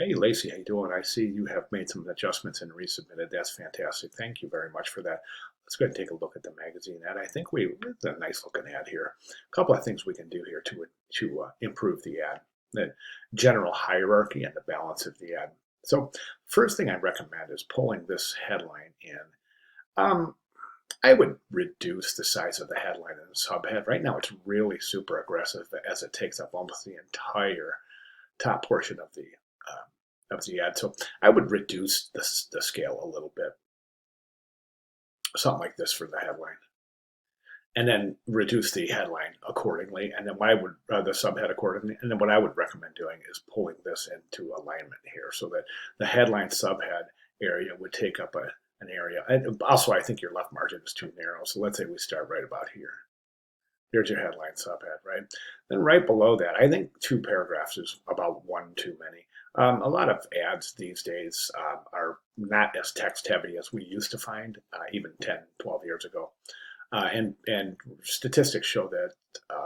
Hey, Lacey, how you doing? I see you have made some adjustments and resubmitted. That's fantastic. Thank you very much for that. Let's go ahead and take a look at the magazine ad. I think it's a nice looking ad here. A couple of things we can do here to improve the ad, the general hierarchy and the balance of the ad. So, first thing I recommend is pulling this headline in. Um, I would reduce the size of the headline and subhead. Right now, it's really super aggressive as it takes up almost the entire top portion of the ad. So I would reduce the scale a little bit, something like this for the headline, and then reduce the headline accordingly, and then what I would the subhead accordingly, and then what I would recommend doing is pulling this into alignment here, so that the headline subhead area would take up an area. And also, I think your left margin is too narrow. So let's say we start right about here. There's your headline subhead, right? Then right below that, I think 2 paragraphs is about one too many. A lot of ads these days are not as text heavy as we used to find even 10, 12 years ago. And statistics show that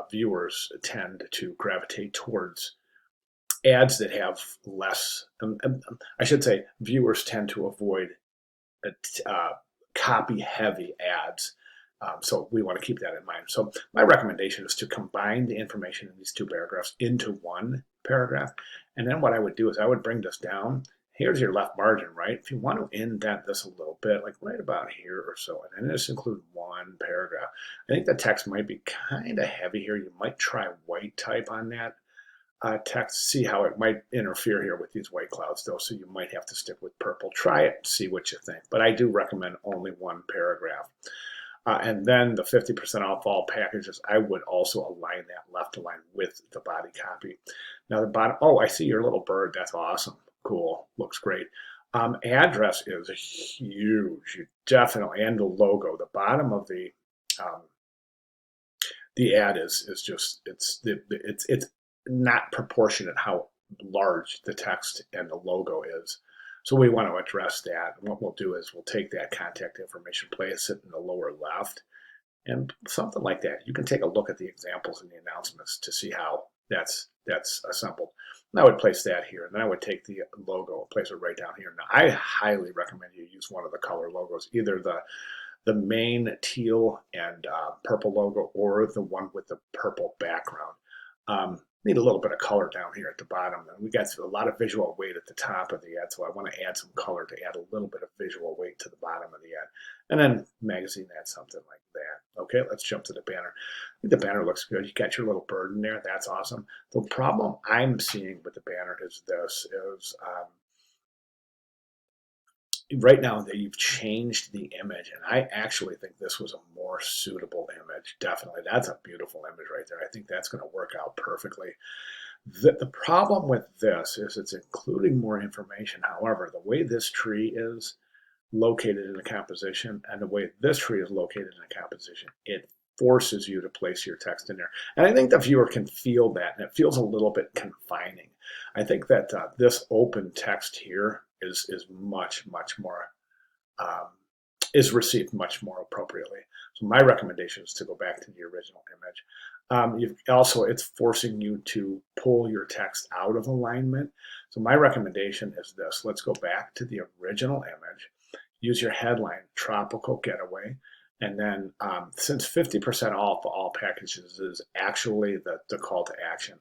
viewers tend to gravitate towards ads that have less, I should say, viewers tend to avoid uh, copy heavy ads. So we want to keep that in mind. So my recommendation is to combine the information in these 2 paragraphs into one paragraph. And then what I would do is I would bring this down. Here's your left margin, right? If you want to indent this a little bit, like right about here or so, and then just include one paragraph. I think the text might be kind of heavy here. You might try white type on that text, see how it might interfere here with these white clouds though, so you might have to stick with purple. Try it, see what you think. But I do recommend only one paragraph. And then the 50% off all packages, I would also align that left align with the body copy. Now the bottom, oh, I see your little bird. That's awesome. Cool. Looks great. Address is huge. You definitely, and the logo. The bottom of um, the ad is just it's not proportionate how large the text and the logo is. So we want to address that. And what we'll do is we'll take that contact information, place it in the lower left, and something like that. You can take a look at the examples in the announcements to see how that's assembled. And I would place that here, and then I would take the logo and place it right down here. Now, I highly recommend you use one of the color logos, either the main teal and purple logo or the one with the purple background. Need a little bit of color down here at the bottom. And we got a lot of visual weight at the top of the ad, so I want to add some color to add a little bit of visual weight to the bottom of the ad. And then magazine add something like that. Okay, let's jump to the banner. I think the banner looks good. You got your little bird in there. That's awesome. The problem I'm seeing with the banner is this, is right now that you've changed the image, and I actually think this was a more suitable image. Definitely, that's a beautiful image right there. I think that's going to work out perfectly. The problem with this is it's including more information. However, the way this tree is located in the composition and the way this tree is located in the composition, it forces you to place your text in there. And I think the viewer can feel that, and it feels a little bit confining. I think that this open text here is much more um, is received much more appropriately. So my recommendation is to go back to the original image. You've also, it's forcing you to pull your text out of alignment. So my recommendation is this. Let's go back to the original image. Use your headline, Tropical Getaway. And then since 50% off all packages is actually the call to action,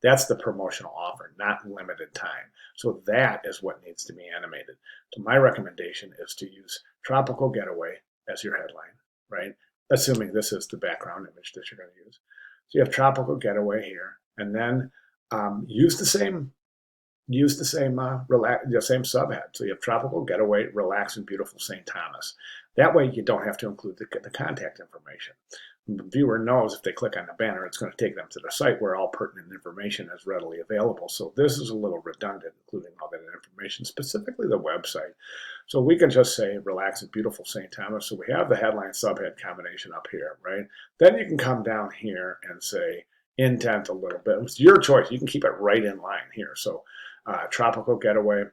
that's the promotional offer, not limited time. So that is what needs to be animated. So my recommendation is to use Tropical Getaway as your headline, right? Assuming this is the background image that you're going to use. So you have Tropical Getaway here, and then use the same the same subhead. So you have Tropical Getaway, Relax in Beautiful St. Thomas. That way you don't have to include the contact information. The viewer knows if they click on the banner, it's going to take them to the site where all pertinent information is readily available. So this is a little redundant, including all that information, specifically the website. So we can just say Relax in Beautiful St. Thomas. So we have the headline subhead combination up here, right? Then you can come down here and say indent a little bit. It's your choice. You can keep it right in line here. So Tropical Getaway,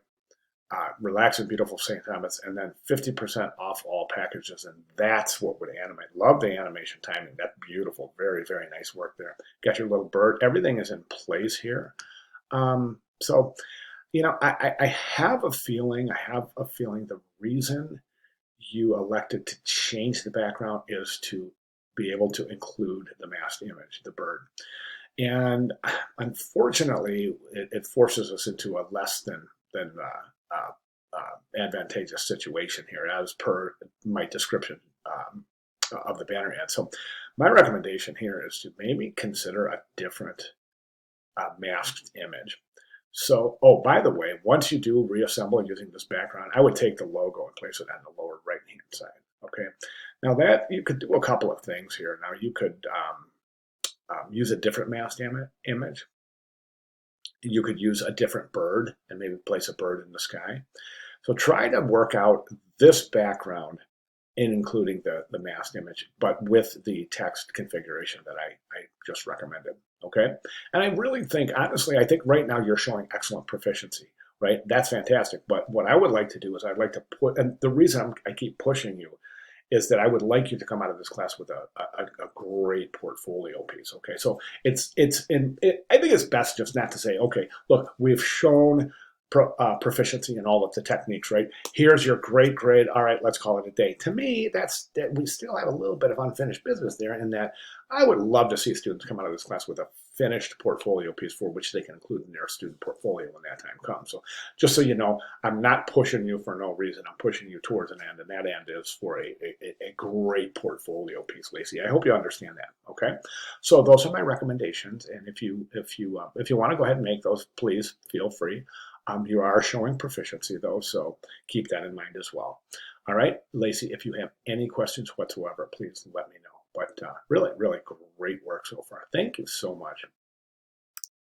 Relax in Beautiful St. Thomas, and then 50% off all packages. And that's what would animate. Love the animation timing. That's beautiful. Very, very nice work there. Got your little bird. Everything is in place here. So I have a feeling, the reason you elected to change the background is to be able to include the masked image, the bird. And unfortunately, it forces us into a less than advantageous situation here, as per my description of the banner ad. So, my recommendation here is to maybe consider a different masked image. So, oh, by the way, once you do reassemble using this background, I would take the logo and place it on the lower right-hand side. Okay. Now that you could do a couple of things here. Now you could use a different masked image. You could use a different bird and maybe place a bird in the sky. So try to work out this background in including the masked image, but with the text configuration that I just recommended. Okay. And I really think, honestly, I think right now you're showing excellent proficiency, right? That's fantastic. But what I would like to do is I'd like to put, and the reason I keep pushing you is that I would like you to come out of this class with a great portfolio piece. Okay, so I think it's best just not to say, okay, look, we've shown proficiency in all of the techniques, right? Here's your great grade. All right, let's call it a day. To me, that we still have a little bit of unfinished business there, in that I would love to see students come out of this class with a finished portfolio piece for which they can include in their student portfolio when that time comes. So just so you know, I'm not pushing you for no reason. I'm pushing you towards an end, and that end is for a great portfolio piece, Lacey. I hope you understand that. Okay, so those are my recommendations, and if you want to go ahead and make those, please feel free. You are showing proficiency though, so keep that in mind as well. All right, Lacey, if you have any questions whatsoever, please let me know. But really, really great work so far. Thank you so much.